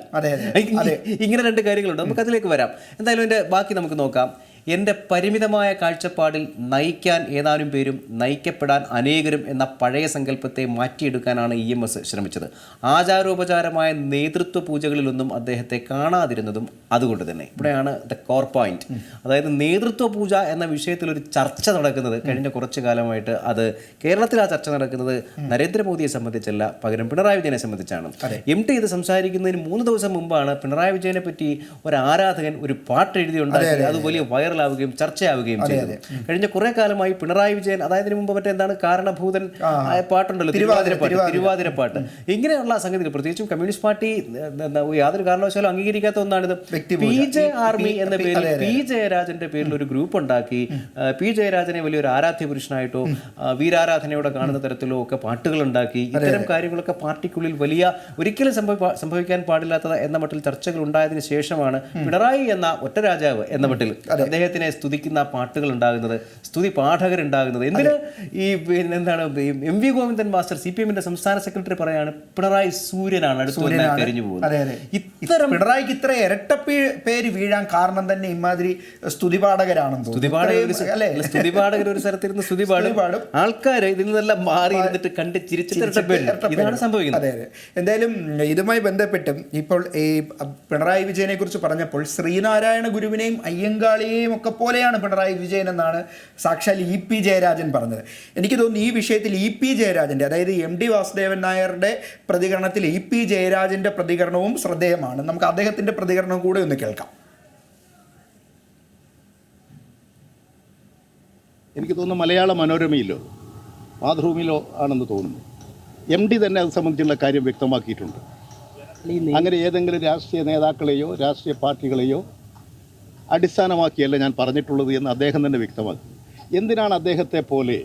ഇങ്ങനെ 2 കാര്യങ്ങളുണ്ട്, നമുക്ക് അതിലേക്ക് വരാം. എന്തായാലും ഇതിൻ്റെ ബാക്കി നമുക്ക് നോക്കാം. എൻ്റെ പരിമിതമായ കാഴ്ചപ്പാടിൽ നയിക്കാൻ ഏതാനും പേരും നയിക്കപ്പെടാൻ അനേകരും എന്ന പഴയ സങ്കല്പത്തെ മാറ്റിയെടുക്കാനാണ് EMS ശ്രമിച്ചത്. ആചാരോപചാരമായ നേതൃത്വ പൂജകളിലൊന്നും അദ്ദേഹത്തെ കാണാതിരുന്നതും അതുകൊണ്ട് തന്നെ. ഇവിടെയാണ് ദ കോർ പോയിന്റ്. അതായത് നേതൃത്വ പൂജ എന്ന വിഷയത്തിൽ ഒരു ചർച്ച നടക്കുന്നത് കഴിഞ്ഞ കുറച്ചു കാലമായിട്ട്. അത് കേരളത്തിൽ ആ ചർച്ച നടക്കുന്നത് നരേന്ദ്രമോദിയെ സംബന്ധിച്ചല്ല, പകരം പിണറായി വിജയനെ സംബന്ധിച്ചാണ്. MT ഇത് സംസാരിക്കുന്നതിന് 3 ദിവസം മുമ്പാണ് പിണറായി വിജയനെ പറ്റി ഒരു ആരാധകൻ ഒരു പാട്ട് എഴുതി ഉണ്ടാക്കി. അത് വലിയ വൈറലാവുകയും ചർച്ചയാവുകയും ചെയ്തു. കഴിഞ്ഞ കുറെ കാലമായി പിണറായി വിജയൻ, അതായത് മുമ്പ് മറ്റെന്താണ് കാരണഭൂതൻ പാട്ടുണ്ടല്ലോ, തിരുവാതിരപ്പാട്ട്, ഇങ്ങനെയുള്ള സംഗതികൾ പ്രത്യേകിച്ചും കമ്മ്യൂണിസ്റ്റ് പാർട്ടി യാതൊരു കാരണവശാലും അംഗീകരിക്കാത്ത ഒന്നാണിത്. PJ ആർമി എന്ന പേരിൽ P ജയരാജന്റെ പേരിൽ ഒരു ഗ്രൂപ്പ് ഉണ്ടാക്കി P ജയരാജനെ വലിയൊരു ആരാധ്യ പുരുഷനായിട്ടോ വീരാരാധനയോടെ കാണുന്ന തരത്തിലോ ഒക്കെ പാട്ടുകൾ ഉണ്ടാക്കി. ഇത്തരം കാര്യങ്ങളൊക്കെ പാർട്ടിക്കുള്ളിൽ വലിയ ഒരിക്കലും സംഭവിക്കാൻ പാടില്ലാത്തത് എന്ന മട്ടിൽ ചർച്ചകൾ ഉണ്ടായതിനു ശേഷമാണ് പിണറായി എന്ന ഒറ്റ രാജാവ് എന്ന മട്ടിൽ അദ്ദേഹത്തിനെ സ്തുതിക്കുന്ന പാട്ടുകൾ ഉണ്ടാകുന്നത്, സ്തുതി പാഠകരുണ്ടാകുന്നത്. എന്തിന് ഈ എന്താണ് MV ഗോവിന്ദൻ മാസ്റ്റർ CPMന്റെ സംസ്ഥാന സെക്രട്ടറി പറയാണ് പിണറായി സൂര്യനാണ്, അടുത്ത് കരിഞ്ഞു പോകുന്നത്. ഇത്തരം പിണറായിക്ക് ഇത്ര ഇരട്ട പേര് വീഴാൻ കാരണം തന്നെ ഇമാതിരി സ്തുതിപാഠകരാണെന്ന്. സ്തുതിപാഠകർ ഒരു സ്ഥലത്തിരുന്ന് സ്തുതിപാടും, ആൾക്കാർ ഇതിൽ നിന്നെല്ലാം മാറി ഇരുന്നിട്ട് കണ്ട് ചിരിച്ചിട്ട് ഇതാണ് സംഭവിക്കുന്നത്. അതെ, എന്തായാലും ഇതുമായി ബന്ധപ്പെട്ട് ഇപ്പോൾ ഈ പിണറായി വിജയനെ കുറിച്ച് പറഞ്ഞപ്പോൾ ശ്രീനാരായണ ഗുരുവിനെയും അയ്യങ്കാളിയെയും ഒക്കെ പോലെയാണ് പിണറായി വിജയൻ എന്നാണ് സാക്ഷാൽ EP ജയരാജൻ പറഞ്ഞത്. എനിക്ക് തോന്നുന്നു ഈ വിഷയത്തിൽ EP ജയരാജൻ്റെ, അതായത് MD വാസുദേവൻ നായരുടെ പ്രതികരണത്തിൽ EP ജയരാജൻ്റെ പ്രതികരണവും ശ്രദ്ധേയമാണ്. നമുക്ക് അദ്ദേഹത്തിൻ്റെ പ്രതികരണം കൂടെ ഒന്ന് കേൾക്കാം. എനിക്ക് തോന്നുന്നു മലയാള മനോരമയിലോ മാതൃഭൂമിയിലോ ആണെന്ന് തോന്നുന്നു MD തന്നെ അത് സംബന്ധിച്ചുള്ള കാര്യം വ്യക്തമാക്കിയിട്ടുണ്ട്. അങ്ങനെ ഏതെങ്കിലും രാഷ്ട്രീയ നേതാക്കളെയോ രാഷ്ട്രീയ പാർട്ടികളെയോ അടിസ്ഥാനമാക്കിയല്ല ഞാൻ പറഞ്ഞിട്ടുള്ളത് എന്ന് അദ്ദേഹം തന്നെ വ്യക്തമാക്കി. എന്തിനാണ് അദ്ദേഹത്തെ പോലെ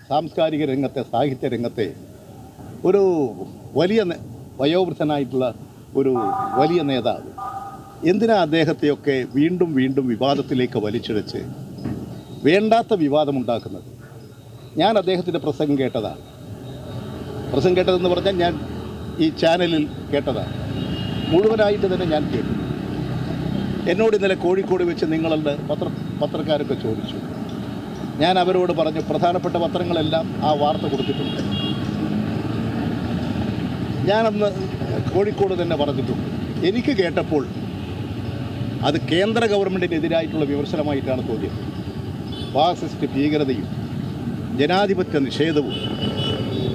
സാംസ്കാരിക രംഗത്തെ, സാഹിത്യ രംഗത്തെ ഒരു വലിയ വയോവൃദ്ധനായിട്ടുള്ള ഒരു വലിയ നേതാവ്, എന്തിനാ അദ്ദേഹത്തെയൊക്കെ വീണ്ടും വീണ്ടും വിവാദത്തിലേക്ക് വലിച്ചിഴച്ച് വേണ്ടാത്ത വിവാദമുണ്ടാക്കുന്നത്? ഞാൻ അദ്ദേഹത്തിൻ്റെ പ്രസംഗം കേട്ടതാണ്. പ്രസംഗം കേട്ടതെന്ന് പറഞ്ഞാൽ ഞാൻ ഈ ചാനലിൽ കേട്ടതാണ്. മുഴുവനായിട്ട് തന്നെ ഞാൻ കേട്ടു. എന്നോട് ഇന്നലെ കോഴിക്കോട് വെച്ച് നിങ്ങളുടെ പത്രക്കാരൊക്കെ ചോദിച്ചു. ഞാൻ അവരോട് പറഞ്ഞു, പ്രധാനപ്പെട്ട പത്രങ്ങളെല്ലാം ആ വാർത്ത കൊടുത്തിട്ടുണ്ട്. ഞാനന്ന് കോഴിക്കോട് തന്നെ പറഞ്ഞിട്ടുണ്ട്, എനിക്ക് കേട്ടപ്പോൾ അത് കേന്ദ്ര ഗവൺമെൻറ്റിനെതിരായിട്ടുള്ള വിമർശനമായിട്ടാണ് തോന്നിയത്. ഫാസിസ്റ്റ് ഭീകരതയും ജനാധിപത്യ നിഷേധവും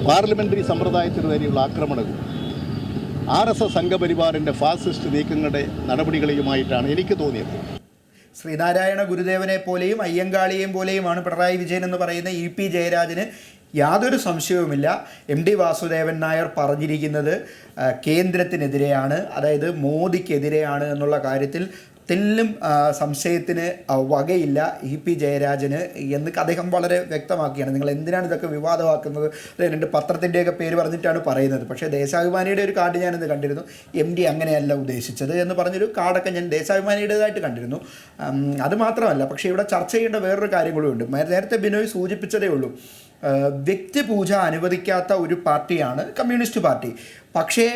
പാർലമെൻ്ററി സമ്പ്രദായത്തിന് നേരെയുള്ള ആക്രമണവും RSS സംഘപരിവാറിൻ്റെ ഫാസിസ്റ്റ് നീക്കങ്ങളുടെ നടപടികളെയുമായിട്ടാണ് എനിക്ക് തോന്നിയത്. ശ്രീനാരായണ ഗുരുദേവനെ പോലെയും അയ്യങ്കാളിയെയും പോലെയുമാണ് പിണറായി വിജയൻ എന്ന് പറയുന്ന EP ജയരാജന് യാതൊരു സംശയവുമില്ല. MD വാസുദേവൻ നായർ പറഞ്ഞിരിക്കുന്നത് കേന്ദ്രത്തിനെതിരെയാണ്, അതായത് മോദിക്കെതിരെയാണ് എന്നുള്ള കാര്യത്തിൽ തെല്ലും സംശയത്തിന് വകയില്ല EP ജയരാജന് എന്ന് അദ്ദേഹം വളരെ വ്യക്തമാക്കിയാണ്. നിങ്ങൾ എന്തിനാണ് ഇതൊക്കെ വിവാദമാക്കുന്നത്? രണ്ട് പത്രത്തിൻ്റെയൊക്കെ പേര് പറഞ്ഞിട്ടാണ് പറയുന്നത്. പക്ഷേ ദേശാഭിമാനിയുടെ ഒരു കാർഡ് ഞാനിന്ന് കണ്ടിരുന്നു, MD അങ്ങനെയല്ല ഉദ്ദേശിച്ചത് എന്ന് പറഞ്ഞൊരു കാർഡൊക്കെ ഞാൻ ദേശാഭിമാനിയുടേതായിട്ട് കണ്ടിരുന്നു. അതുമാത്രമല്ല, പക്ഷേ ഇവിടെ ചർച്ച ചെയ്യേണ്ട വേറൊരു കാര്യം കൂടി ഉണ്ട്. നേരത്തെ ബിനോയ് സൂചിപ്പിച്ചതേ ഉള്ളൂ, വ്യക്തിപൂജ അനുവദിക്കാത്ത ഒരു പാർട്ടിയാണ് കമ്മ്യൂണിസ്റ്റ് പാർട്ടി. പക്ഷേ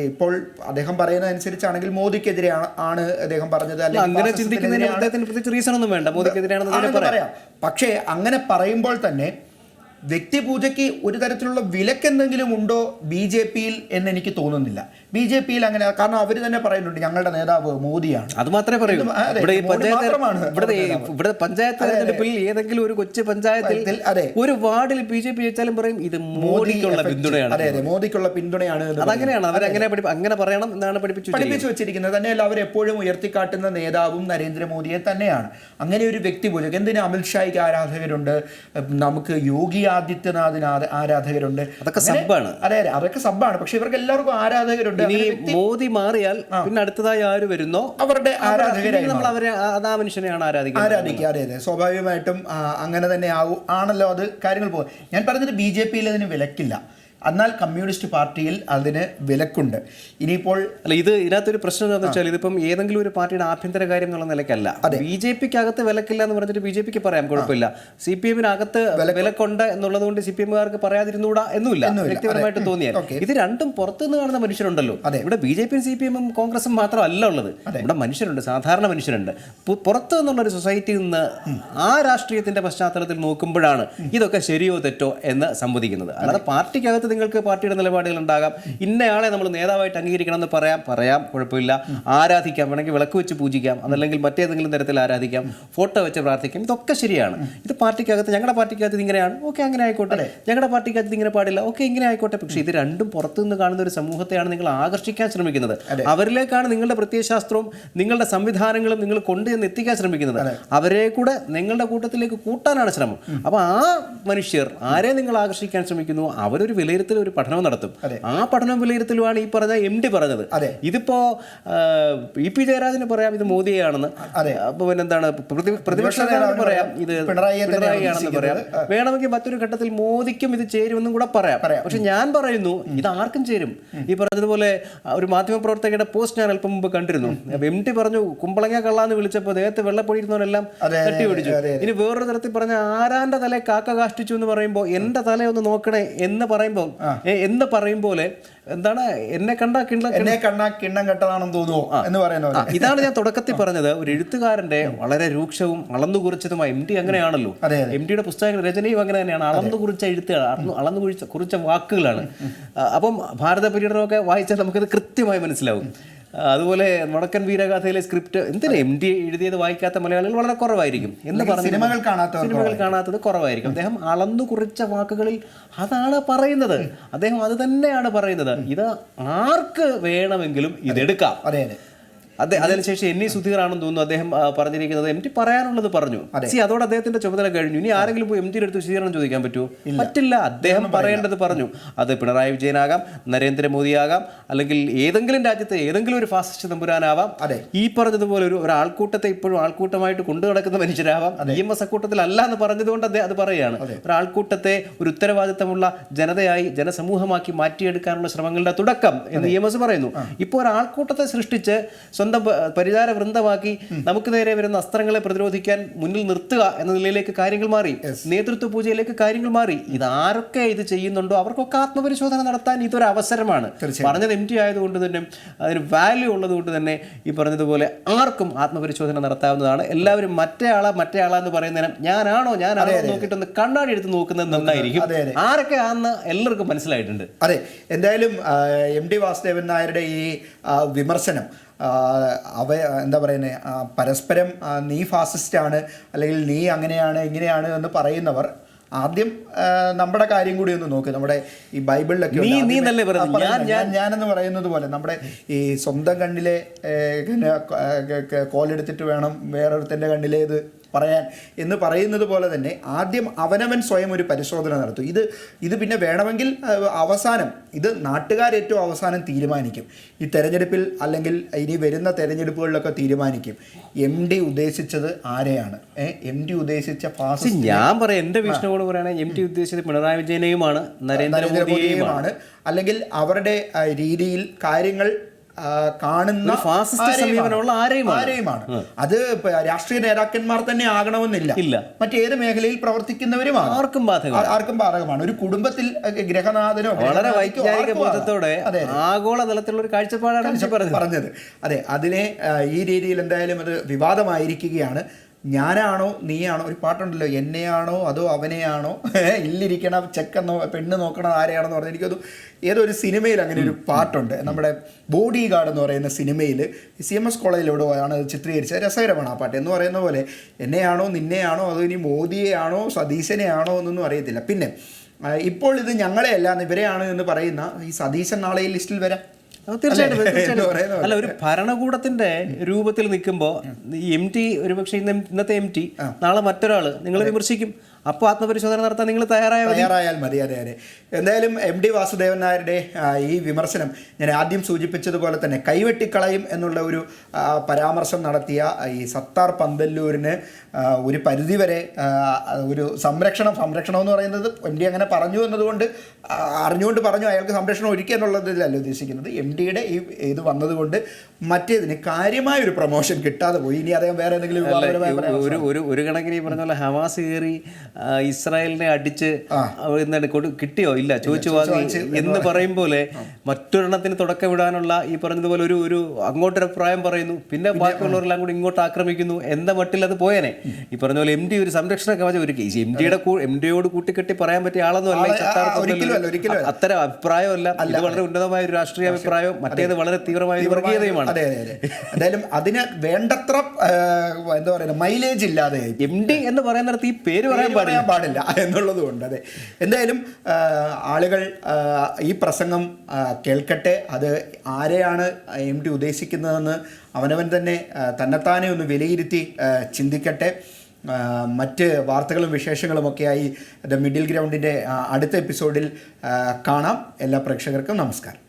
ഇപ്പോൾ അദ്ദേഹം പറയുന്നതനുസരിച്ചാണെങ്കിൽ മോദിക്കെതിരെ ആണ് അദ്ദേഹം പറഞ്ഞത്, പറയാം. പക്ഷേ അങ്ങനെ പറയുമ്പോൾ തന്നെ വ്യക്തിപൂജയ്ക്ക് ഒരു തരത്തിലുള്ള വിലക്കെന്തെങ്കിലും ഉണ്ടോ BJPയിൽ എന്ന് എനിക്ക് തോന്നുന്നില്ല. BJPയിൽ അങ്ങനെ, കാരണം അവർ തന്നെ പറയുന്നുണ്ട് ഞങ്ങളുടെ നേതാവ് മോദിയാണ്. അത് മാത്രമേ പറയൂ. ഇവിടെ പഞ്ചായത്ത് തെരഞ്ഞെടുപ്പിൽ ഏതെങ്കിലും ഒരു കൊച്ചു പഞ്ചായത്തിൽ ഒരു വാർഡിൽ BJP ജയിച്ചാലും പറയും ഇത് മോദിക്കുള്ള പിന്തുണയാണ്. അതെ, മോദിക്കുള്ള പിന്തുണയാണ്. അതങ്ങനെയാണ്, അങ്ങനെ പറയണം എന്നാണ് പഠിപ്പിച്ചു വെച്ചിരിക്കുന്നത്. തന്നെയല്ല, അവരെപ്പോഴും ഉയർത്തിക്കാട്ടുന്ന നേതാവും നരേന്ദ്രമോദിയെ തന്നെയാണ്. അങ്ങനെ ഒരു വ്യക്തിപൂജ എന്തിന്? അമിത്ഷായ്ക്ക് ആരാധകരുണ്ട്, നമുക്ക് യോഗി ആദിത്യനാഥിന് ആരാധകരുണ്ട്. അതൊക്കെ സബ്ബാണ്. അതെ, അതൊക്കെ സബ്ബാണ്. പക്ഷെ ഇവർക്ക് എല്ലാവർക്കും ആരാധകരുണ്ട്. മോദി മാറിയാൽ പിന്നെ അടുത്തതായി ആര് വരുന്നോ അവരുടെ ആരാധകരായി നമ്മൾ അവരെ ആ മനുഷ്യനെയാണ് ആരാധിക്കുക. അതെ, സ്വാഭാവികമായിട്ടും അങ്ങനെ തന്നെ ആണല്ലോ അത് കാര്യങ്ങൾ പോകും. ഞാൻ പറഞ്ഞത് BJPയിൽ അതിന് വിലക്കില്ല, എന്നാൽ കമ്മ്യൂണിസ്റ്റ് പാർട്ടിയിൽ അതിന് വിലക്കുണ്ട്. ഇനിയിപ്പോൾ ഇതിനകത്തൊരു പ്രശ്നം എന്താണെന്ന് വെച്ചാൽ, ഇതിപ്പം ഏതെങ്കിലും ഒരു പാർട്ടിയുടെ ആഭ്യന്തര കാര്യം എന്നുള്ള നിലയ്ക്കല്ല. BJPക്ക് അകത്ത് വിലക്കില്ല എന്ന് പറഞ്ഞിട്ട് BJPക്ക് പറയാം, കുഴപ്പമില്ല. CPM-നകത്ത് വിലക്കുണ്ട് എന്നുള്ളത് കൊണ്ട് CPM-കാർക്ക് പറയാതിരുന്നൂടാ എന്നുമില്ല, വ്യക്തിപരമായിട്ട് തോന്നിയാൽ. ഇത് രണ്ടും പുറത്തുനിന്ന് കാണുന്ന മനുഷ്യരുണ്ടല്ലോ. ഇവിടെ BJPയും CPM-ഉം കോൺഗ്രസും മാത്രമല്ല ഉള്ളത്, ഇവിടെ മനുഷ്യരുണ്ട്, സാധാരണ മനുഷ്യരുണ്ട്. പുറത്തു നിന്നുള്ളൊരു സൊസൈറ്റിയിൽ നിന്ന് ആ രാഷ്ട്രീയത്തിന്റെ പശ്ചാത്തലത്തിൽ നോക്കുമ്പോഴാണ് ഇതൊക്കെ ശരിയോ തെറ്റോ എന്ന് സംവദിക്കുന്നത്. അല്ലാതെ പാർട്ടിക്കകത്ത് നിങ്ങൾക്ക് പാർട്ടിയുടെ നിലപാടുകൾ ഉണ്ടാകാം, ഇന്നയാളെ നമ്മൾ നേതാവായിട്ട് അംഗീകരിക്കണം എന്ന് പറയാം, കുഴപ്പമില്ല. ആരാധിക്കാം, വേണമെങ്കിൽ വിളക്ക് വെച്ച് പൂജിക്കാം, അതല്ലെങ്കിൽ മറ്റേതെങ്കിലും തരത്തിൽ ആരാധിക്കാം, ഫോട്ടോ വെച്ച് പ്രാർത്ഥിക്കാം, ഇതൊക്കെ ശരിയാണ്. ഇത് പാർട്ടിക്കകത്ത്, ഞങ്ങളുടെ പാർട്ടിക്കകത്ത് ഇങ്ങനെയാണ്, ഓക്കെ അങ്ങനെ ആയിക്കോട്ടെ. ഞങ്ങളുടെ പാർട്ടിക്കകത്ത് ഇങ്ങനെ പാടില്ല, ഓക്കെ ഇങ്ങനെ ആയിക്കോട്ടെ. പക്ഷേ ഇത് രണ്ടും പുറത്തുനിന്ന് കാണുന്ന ഒരു സമൂഹത്തെയാണ് നിങ്ങൾ ആകർഷിക്കാൻ ശ്രമിക്കുന്നത്. അവരിലേക്കാണ് നിങ്ങളുടെ പ്രത്യയശാസ്ത്രവും നിങ്ങളുടെ സംവിധാനങ്ങളും നിങ്ങൾ കൊണ്ടുചെന്ന് എത്തിക്കാൻ ശ്രമിക്കുന്നത്. അവരെ കൂടെ നിങ്ങളുടെ കൂട്ടത്തിലേക്ക് കൂട്ടാനാണ് ശ്രമം. അപ്പോൾ ആ മനുഷ്യർ ആരെ നിങ്ങൾ ആകർഷിക്കാൻ ശ്രമിക്കുന്നു, അവരൊരു വിലയിരുത്തൽ, ഒരു പഠനം നടത്തും. ആ പഠനം വിലയിരുത്തലുമാണ് ഈ പറഞ്ഞ MD പറഞ്ഞത്. ഇതിപ്പോ EP ജയരാജന് പറയാം ഇത് മോദിയാണെന്ന്, അപ്പൊ പിന്നെന്താണ് പ്രതിപക്ഷ നേതാവിന് പറയാം ഇത് പിണറായിയാണെന്ന് പറയാം. വേണമെങ്കിൽ മറ്റൊരു ഘട്ടത്തിൽ മോദിക്കും ഇത് ചേരുമെന്നും കൂടെ പറയാം. പക്ഷെ ഞാൻ പറയുന്നു ഇത് ആർക്കും ചേരും. ഈ പറഞ്ഞതുപോലെ ഒരു മാധ്യമപ്രവർത്തകയുടെ പോസ്റ്റ് ഞാൻ അല്പം മുമ്പ് കണ്ടിരുന്നു. MD പറഞ്ഞു കുമ്പളങ്ങ കള്ളാന്ന് വിളിച്ചപ്പോൾ അദ്ദേഹത്തെ വെള്ളപ്പൊടിയിരുന്നവരെല്ലാം തട്ടിപിടിച്ചു. ഇനി വേറൊരു തരത്തിൽ പറഞ്ഞ ആരാന്റെ തലയെ കാക്ക കാഷ്ടിച്ചു എന്ന് പറയുമ്പോൾ എന്റെ തല ഒന്ന് നോക്കണേ എന്ന് പറയും പോലെ എന്താണ് എന്നെ കണ്ടാ കിണ്ണം കെട്ടതാണെന്ന് തോന്നുമോ എന്ന് പറയുന്നത്. ഇതാണ് ഞാൻ തുടക്കത്തിൽ പറഞ്ഞത്. ഒരു എഴുത്തുകാരന്റെ വളരെ രൂക്ഷവും അളന്നു കുറിച്ചതുമായ MD അങ്ങനെയാണല്ലോ. MDയുടെ പുസ്തകങ്ങൾ രചനയും അങ്ങനെ തന്നെയാണ്. അളന്നു കുറിച്ച എഴുത്തുകൾ, അളന്നു കുറിച്ച വാക്കുകളാണ്. അപ്പം ഭാരത പര്യടനമൊക്കെ വായിച്ചാൽ നമുക്കത് കൃത്യമായി മനസ്സിലാവും. അതുപോലെ വടക്കൻ വീരഗാഥയിലെ സ്ക്രിപ്റ്റ് എന്തിനാ MD എഴുതിയത് വായിക്കാത്ത മലയാളികൾ വളരെ കുറവായിരിക്കും എന്ന് പറഞ്ഞു. സിനിമകൾ കാണാത്തത് കുറവായിരിക്കും. അദ്ദേഹം അളന്നു കുറിച്ച വാക്കുകളിൽ അതാണ് പറയുന്നത്. അദ്ദേഹം അത് തന്നെയാണ് പറയുന്നത്. ഇത് ആർക്ക് വേണമെങ്കിലും ഇതെടുക്കാം. അതിനുശേഷം NE സുധീർ ആണെന്ന് തോന്നുന്നു അദ്ദേഹം പറഞ്ഞിരിക്കുന്നത്. MD പറയാനുള്ളത് പറഞ്ഞു. അതോടെ അദ്ദേഹത്തിന്റെ ചുമതല കഴിഞ്ഞു. ഇനി ആരെങ്കിലും പോയി MDയുടെ അടുത്ത് വിശദീകരണം ചോദിക്കാൻ പറ്റുമോ? പറ്റില്ല. അദ്ദേഹം പറയേണ്ടത് പറഞ്ഞു. അത് പിണറായി വിജയനാകാം, നരേന്ദ്രമോദിയാകാം, അല്ലെങ്കിൽ ഏതെങ്കിലും രാജ്യത്തെ ഏതെങ്കിലും ഒരു ഫാസിസ്റ്റ് തമ്പുരാനാവാം. ഈ പറഞ്ഞതുപോലെ ഒരു ആൾക്കൂട്ടത്തെ ഇപ്പോഴും ആൾക്കൂട്ടമായിട്ട് കൊണ്ടു നടക്കുന്ന മനുഷ്യരാവാം. EMS അക്കൂട്ടത്തിലല്ല എന്ന് പറഞ്ഞതുകൊണ്ട് അദ്ദേഹം അത് പറയുകയാണ്. ഒരാൾക്കൂട്ടത്തെ ഒരു ഉത്തരവാദിത്തമുള്ള ജനതയായി, ജനസമൂഹമാക്കി മാറ്റിയെടുക്കാനുള്ള ശ്രമങ്ങളുടെ തുടക്കം എന്ന് EMS പറയുന്നു. ഇപ്പോൾ ഒരാൾക്കൂട്ടത്തെ സൃഷ്ടിച്ച് സ്വന്തം പരിചാര വൃന്ദമാക്കി നമുക്ക് നേരെ വരുന്ന അസ്ത്രങ്ങളെ പ്രതിരോധിക്കാൻ മുന്നിൽ നിർത്തുക എന്ന നിലയിലേക്ക് കാര്യങ്ങൾ മാറി. നേതൃത്വ പൂജയിലേക്ക് കാര്യങ്ങൾ മാറി. ഇതാരൊക്കെ ഇത് ചെയ്യുന്നുണ്ടോ അവർക്കൊക്കെ ആത്മപരിശോധന നടത്താൻ ഇതൊരു അവസരമാണ്. പറഞ്ഞത് MT ആയതുകൊണ്ട് തന്നെ അതിന് വാല്യൂ ഉള്ളത് കൊണ്ട് തന്നെ ഈ പറഞ്ഞതുപോലെ ആർക്കും ആത്മപരിശോധന നടത്താവുന്നതാണ്. എല്ലാവരും മറ്റേ ആളാന്ന് പറയുന്നതിന് ഞാനാണോ നോക്കിയിട്ടൊന്ന് കണ്ണാടി എടുത്ത് നോക്കുന്നത് നന്നായിരിക്കും. ആരൊക്കെ ആണെന്ന് എല്ലാവർക്കും മനസ്സിലായിട്ടുണ്ട്. അതെ, എന്തായാലും MT വാസുദേവൻ നായരുടെ ഈ വിമർശനം എന്താ പറയുന്നത്, പരസ്പരം നീ ഫാസിസ്റ്റാണ് അല്ലെങ്കിൽ നീ അങ്ങനെയാണ് ഇങ്ങനെയാണ് എന്ന് പറയുന്നവർ ആദ്യം നമ്മുടെ കാര്യം കൂടി ഒന്ന് നോക്ക്. നമ്മുടെ ഈ ബൈബിളിലൊക്കെ ഞാനെന്ന് പറയുന്നത് പോലെ നമ്മുടെ ഈ സ്വന്തം കണ്ണിലെ കോലെടുത്തിട്ട് വേണം വേറൊരുത്തൻ്റെ കണ്ണിലെ ഇത് പറയാൻ എന്ന് പറയുന്നത് പോലെ തന്നെ ആദ്യം അവനവൻ സ്വയം ഒരു പരിശോധന നടത്തും. ഇത് പിന്നെ വേണമെങ്കിൽ അവസാനം ഇത് നാട്ടുകാർ ഏറ്റവും അവസാനം തീരുമാനിക്കും. ഈ തെരഞ്ഞെടുപ്പിൽ അല്ലെങ്കിൽ ഇനി വരുന്ന തെരഞ്ഞെടുപ്പുകളിലൊക്കെ തീരുമാനിക്കും MT ഉദ്ദേശിച്ചത് ആരെയാണ്. MT ഉദ്ദേശിച്ച ഞാൻ പറയാം, എൻ്റെ വീക്ഷണോട് പറയുകയാണെങ്കിൽ MT ഉദ്ദേശിച്ചത് പിണറായി വിജയനെയുമാണ് നരേന്ദ്രമോദിയെയുമാണ്. അല്ലെങ്കിൽ അവരുടെ രീതിയിൽ കാര്യങ്ങൾ കാണുന്ന സമീപനമുള്ള ആരെയുമാണ്. അത് രാഷ്ട്രീയ നേതാക്കന്മാർ തന്നെ ആകണമെന്നില്ല, മറ്റേത് മേഖലയിൽ പ്രവർത്തിക്കുന്നവരുമാണ്. ആർക്കും ബാധകമാണ്. ഒരു കുടുംബത്തിൽ ഗ്രഹനാഥനോ വളരെ വൈജ്ഞാനിക ബോധത്തോടെ ആഗോളതലത്തിലുള്ള ഒരു കാഴ്ചപ്പാടാണ് പറഞ്ഞത്. അതെ, അതിനെ ഈ രീതിയിൽ എന്തായാലും അത് വിവാദമായിരിക്കുകയാണ്. ഞാനാണോ നീയാണോ, ഒരു പാട്ടുണ്ടല്ലോ, എന്നെയാണോ അതോ അവനെയാണോ, ഇല്ലിരിക്കണ ചെക്കൻ പെണ്ണ് നോക്കണം ആരെയാണെന്ന് പറഞ്ഞാൽ എനിക്കത് ഏതൊരു സിനിമയിൽ അങ്ങനെ ഒരു പാട്ടുണ്ട്. നമ്മുടെ ബോഡി ഗാർഡ് എന്ന് പറയുന്ന സിനിമയിൽ CMS കോളേജിലൂടെ ആണ് ചിത്രീകരിച്ചത്. രസകരമാണ് ആ പാട്ട്. എന്ന് പറയുന്ന പോലെ എന്നെയാണോ നിന്നെയാണോ അതോ ഇനി മോദിയെയാണോ സതീശനെയാണോ എന്നൊന്നും അറിയത്തില്ല. പിന്നെ ഇപ്പോൾ ഇത് ഞങ്ങളെയല്ല ഇവരെയാണ് എന്ന് പറയുന്ന ഈ സതീശൻ നാളെ ഈ ലിസ്റ്റിൽ വരാം. തീർച്ചയായിട്ടും. അല്ല, ഒരു ഭരണകൂടത്തിന്റെ രൂപത്തിൽ നിൽക്കുമ്പോൾ ഈ MT ഒരുപക്ഷെ ഇന്നത്തെ MT നാളെ മറ്റൊരാള് നിങ്ങൾ വിമർശിക്കും. അപ്പോൾ ആത്മപരിശോധന നടത്താൻ നിങ്ങൾ തയ്യാറായാൽ മതി. അതെ, എന്തായാലും MT വാസുദേവൻ നായരുടെ ഈ വിമർശനം ഞാൻ ആദ്യം സൂചിപ്പിച്ചതുപോലെ തന്നെ കൈവെട്ടിക്കളയും എന്നുള്ള ഒരു പരാമർശം നടത്തിയ ഈ സത്താർ പന്തല്ലൂരിന് ഒരു പരിധിവരെ ഒരു സംരക്ഷണം എന്ന് പറയുന്നത് MT അങ്ങനെ പറഞ്ഞു എന്നതുകൊണ്ട് അറിഞ്ഞുകൊണ്ട് പറഞ്ഞു അയാൾക്ക് സംരക്ഷണം ഒരുക്കുക എന്നുള്ളതിലല്ല ഉദ്ദേശിക്കുന്നത്. MTയുടെ ഈ ഇത് വന്നതുകൊണ്ട് മറ്റേതിന് കാര്യമായ ഒരു പ്രൊമോഷൻ കിട്ടാതെ പോയി. ഇനി അദ്ദേഹം വേറെ എന്തെങ്കിലും ഒരു കണക്കിന് പറഞ്ഞ പോലെ ഹമാസ് കയറി ഇസ്രായേലിനെ അടിച്ച് എന്താണ് കിട്ടിയോ ഇല്ല ചോദിച്ചു വാങ്ങി എന്ന് പറയും പോലെ മറ്റൊരെണ്ണത്തിന് തുടക്കം വിടാനുള്ള ഈ പറഞ്ഞതുപോലെ ഒരു അങ്ങോട്ടൊരു അഭിപ്രായം പറയുന്നു, പിന്നെ ബാക്കിയുള്ളവരെല്ലാം കൂടി ഇങ്ങോട്ട് ആക്രമിക്കുന്നു എന്ന മട്ടിൽ അത് പോയനെ. ഈ പറഞ്ഞ പോലെ MT ഒരു സംരക്ഷണ കവചം ഒരുക്കി. MTയോട് കൂട്ടിക്കെട്ടി പറയാൻ പറ്റിയ ആളൊന്നും അല്ല. അത്തരം അഭിപ്രായമല്ല. ഇത് വളരെ ഉന്നതമായ ഒരു രാഷ്ട്രീയ അഭിപ്രായവും മറ്റേത് വളരെ തീവ്രമായ വർഗീയതയുമാണ്. എന്തായാലും അതിന് വേണ്ടത്ര എന്താ പറയുക മൈലേജ് ഇല്ലാതെ MT എന്ന് പറയുന്നിടത്ത് ഈ പേര് പറയാൻ പാടില്ല എന്നുള്ളത് കൊണ്ട്. അതെ, എന്തായാലും ആളുകൾ ഈ പ്രസംഗം കേൾക്കട്ടെ. അത് ആരെയാണ് MT ഉദ്ദേശിക്കുന്നതെന്ന് അവനവൻ തന്നെ തന്നെത്താനെ ഒന്ന് വിലയിരുത്തി ചിന്തിക്കട്ടെ. മറ്റ് വാർത്തകളും വിശേഷങ്ങളുമൊക്കെയായി ദ മിഡിൽ ഗ്രൗണ്ടിൻ്റെ അടുത്ത എപ്പിസോഡിൽ കാണാം. എല്ലാ പ്രേക്ഷകർക്കും നമസ്കാരം.